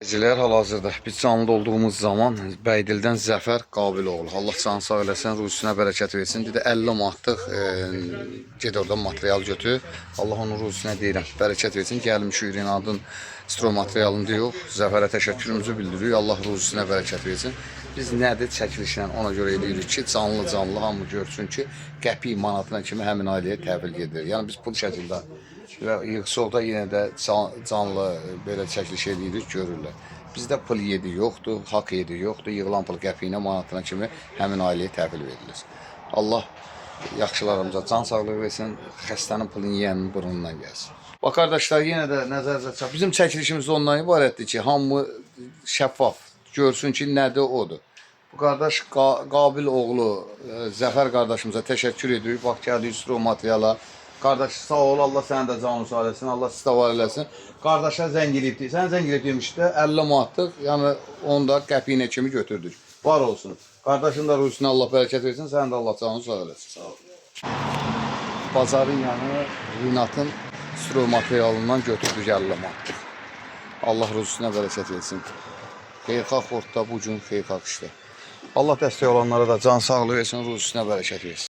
Geceler hal-hazırda biz canlı olduğumuz zaman Bəydildən Zəfər Qabiloğlu. Allah canı sağ eləsin, ruzisinə bərəkət versin. Bir də 50 manatlıq ged oradan material götür. Allah onun ruzisinə deyirəm, bərəkət versin. Gəlmişik Rinadın stro materialını yox. Zəfərə təşəkkürümüzü bildiririk. Allah ruzisinə bərəkət versin. Biz nədir çəkilişlə ona görə eləyirik ki, canlı hamı görsün ki, qəpik manatına kimi həmin ailəyə təhvil gedir. Yəni biz pul şəkildə və yığışıqda yenə də canlı belə çəkiliş edirik, görürlər. Bizdə pul yedi yoxdur, haqq yedi yoxdur. Yığılan pul qəpiyinə, manatına kimi həmin ailəyə təhvil verilir. Allah yaxşılarımıza can sağlığı versin, xəstənin pulunu yiyənin burnundan gəlsin. Bax qardaşlar, yenə də nəzərinizə çarpsın. Bizim çəkilişimiz ondan ibarətdir ki, hamı şəffaf görsün ki, nədir odur. Bu qardaş Qabil oğlu Zəfər qardaşımıza təşəkkür edirik. Bax, gəldik stro materiala. Qardaş sağ ol, Allah səni də canı sağ eləsin, Allah istivar eləsin. Qardaşa zəng eləyibdik. Sən zəng eləyibmiş də 50 manatlıq, yəni onu da qəpiyinə kimi götürdük. Var olsun. Qardaşın da ruzisinə Allah bərəkət versin, sənin də Allah canı sağ eləsin. Sağ ol. Bazarın yanı Rinatın stro materialından götürdük 50 manatlıq. Allah ruzisinə bərəkət versin. Xeyirxah ortada bu gün xeyirxah işdə. Allah dəstək olanlara da can sağlığı versin, ruzisinə bərəkət versin.